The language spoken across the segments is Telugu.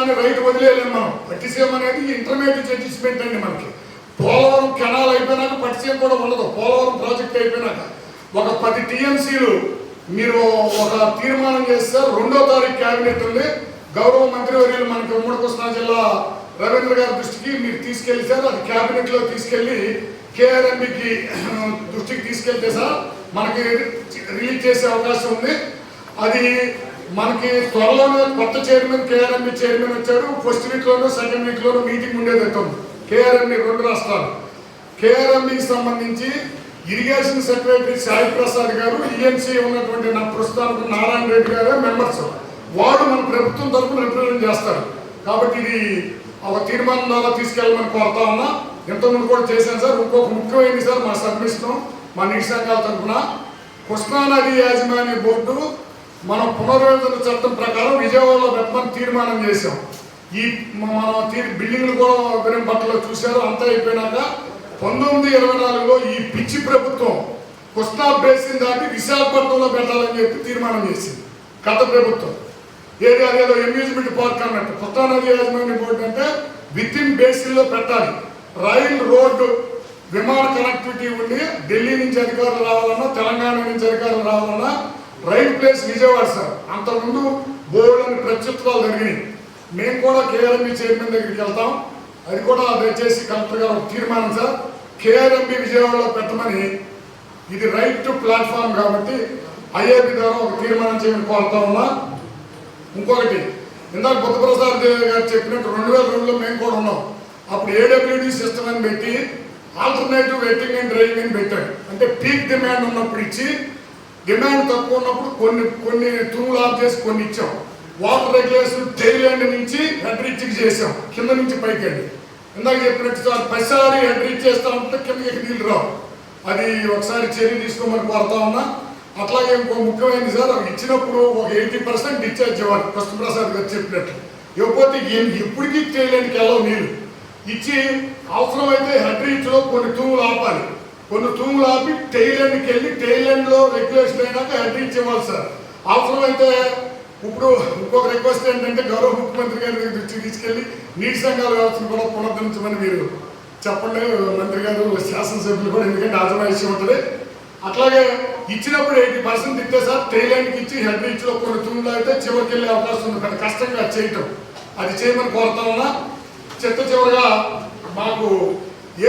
పట్టిసీమని రైతు వదిలేయలేము మనం. పట్టిసీమ అనేది ఇంటర్మీడియట్ అడ్జస్ట్మెంట్ అండి. మనకి పోలవరం కెనాల్ అయిపోయినాక పట్టిసీమ కూడా ఉండదు. పోలవరం ప్రాజెక్ట్ అయిపోయినాక ఒక 10 టీఎంసీలు మీరు ఒక తీర్మానం చేస్తే 2వ తారీఖు క్యాబినెట్ ఉంది. గౌరవ మంత్రివర్యులు మనకి ఉమ్మడి కృష్ణా జిల్లా రవీంద్ర గారి దృష్టికి మీరు తీసుకెళ్ళి సార్, అది క్యాబినెట్లో తీసుకెళ్ళి కేఆర్ఎంబికి దృష్టికి తీసుకెళ్తే సార్ మనకి రిలీజ్ చేసే అవకాశం ఉంది. అది మనకి త్వరలోనే కొత్త చైర్మన్ కేఆర్ఎంబి చైర్మన్ వచ్చాడు. ఫస్ట్ వీక్లోనూ సెకండ్ వీక్లోనూ మీటింగ్ ఉండేది అవుతుంది. కేఆర్ఎంబి 2 రాష్ట్రాలు. కేఆర్ఎంబికి సంబంధించి ఇరిగేషన్ సెక్రటరీ సాయి ప్రసాద్ గారు, ఈఎన్సీ ఉన్నటువంటి ప్రస్తుతానికి నారాయణ రెడ్డి గారు మెంబర్స్. వాడు మన ప్రభుత్వం తరఫున రిప్రజెంట్ చేస్తారు. కాబట్టి ఇది ఒక తీర్మానం ద్వారా తీసుకెళ్ళమని కోరుతా ఉన్నా. ఎంతోమంది కూడా చేశాను సార్. ఇంకొక ముఖ్యమైనది సార్, మా సబ్మిషన్ మా నీటి సంఘాల తరఫున కృష్ణానది యాజమాన్య బోర్డు మనం పునర్విభజన చట్టం ప్రకారం విజయవాడలో పెట్టమని తీర్మానం చేశాం. ఈ మన బిల్డింగ్లు కూడా విరంపట్లో చూశారు. అంతా అయిపోయినాక 1924లో ఈ పిచ్చి ప్రభుత్వం కృష్ణా బేసిన్ దాటి విశాఖపట్నంలో పెట్టాలని చెప్పి తీర్మానం చేసింది గత ప్రభుత్వం. అదేదో అమ్యూజ్మెంట్ పార్క్ అన్నట్టు. కృష్ణానది యాజమాన్య బోర్డు అంటే విత్ ఇన్ బేసిన్లో పెట్టాలి. రైల్ రోడ్డు విమాన కనెక్టివిటీ ఉండి ఢిల్లీ నుంచి అధికారులు రావాలన్నా, తెలంగాణ నుంచి అధికారులు రావాలన్నా రైల్ ప్లేస్ విజయవాడ సార్. అంతకుముందు బోర్డు అని ప్రత్యుత్తరాలు జరిగినాయి. మేము కూడా కేఆర్ఎంబి చైర్మన్ దగ్గరికి వెళ్తాం. అది కూడా దయచేసి కలెక్టర్ గారు ఒక తీర్మానం సార్, కేఆర్ఎంబి విజయవాడలో పెట్టమని. ఇది రైట్ టు ప్లాట్ఫామ్ కాబట్టి ఐఏబి ద్వారా ఒక తీర్మానం చేయమని కోరుతా ఉన్నా. ఇంకొకటి, ఇందాక బుద్ధప్రసాద్ గారు చెప్పినట్టు 2002లో మేము కూడా ఉన్నాం. అప్పుడు ఏడబ్ల్యూడి సిస్టమ్ అని పెట్టి ఆల్టర్నేటివ్ వెట్టింగ్ అండ్ డ్రైవింగ్ అని పెట్టాడు. అంటే పీక్ డిమాండ్ ఉన్నప్పుడు ఇచ్చి, డిమాండ్ తక్కువ ఉన్నప్పుడు కొన్ని తూములు ఆఫ్ చేసి కొన్ని ఇచ్చాం. వాటర్ రెగ్యులేషన్ టైల్ ఎండ్ నుంచి హెడ్ రీచ్కి చేసాం, కింద నుంచి పైకి వెళ్ళి. ఇందాక చెప్పినట్టు సార్ ప్రతిసారి హెడ్ రీచ్ చేస్తా ఉంటే కిందకి నీళ్ళు రావు. అది ఒకసారి చర్య తీసుకోమని కోరుతా ఉన్నా. అట్లాగే ఇంకో ముఖ్యమైనది సార్, ఇచ్చినప్పుడు ఒక 80% డిశ్చార్జ్ ఇవ్వాలి. కృష్ణప్రసాద్ గారు చెప్పినట్లు. ఇవ్వకపోతే ఎప్పటికీ చేయలేనికి వెళ్ళవు నీళ్ళు. ఇచ్చి అవసరమైతే హెడ్ రీచ్లో కొన్ని తూములు ఆపాలి. కొన్ని తూములు ఆపి టైల్ ఎండ్కి వెళ్ళి టైల్ ఎండ్లో రెగ్యులేషన్ అయినాక హెడ్ రీచ్ ఇవ్వాలి సార్. అవసరమైతే ఇప్పుడు ఇంకొక రిక్వెస్ట్ ఏంటంటే గౌరవ ముఖ్యమంత్రి గారి దృష్టికి తీసుకెళ్ళి నీటి సంఘాల వ్యవస్థను కూడా పునరుద్ధరించమని మీరు చెప్పండి మంత్రి గారు, శాసనసభ్యులు కూడా. ఎందుకంటే ఆజమాయిషి ఉంటుంది. అట్లాగే ఇచ్చినప్పుడు 80% ఇస్తే సార్ టైల్ ఎండ్కి ఇచ్చి హెడ్ రీచ్లో కొన్ని తూములు అయితే చివరికి వెళ్ళే అవకాశం ఉంది. కానీ కష్టంగా చేయటం, అది చేయమని కోరుతా ఉన్నా. చివరిగా మాకు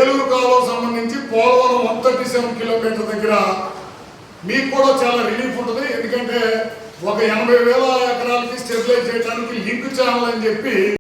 ఏలూరు కాలువకు సంబంధించి పోలవరం 137 కిలోమీటర్ల దగ్గర మీకు కూడా చాలా రిలీఫ్ ఉంటుంది. ఎందుకంటే ఒక 80,000 ఎకరాలకి స్టెబిలైజ్ చేయడానికి లింక్ ఛానల్ అని చెప్పి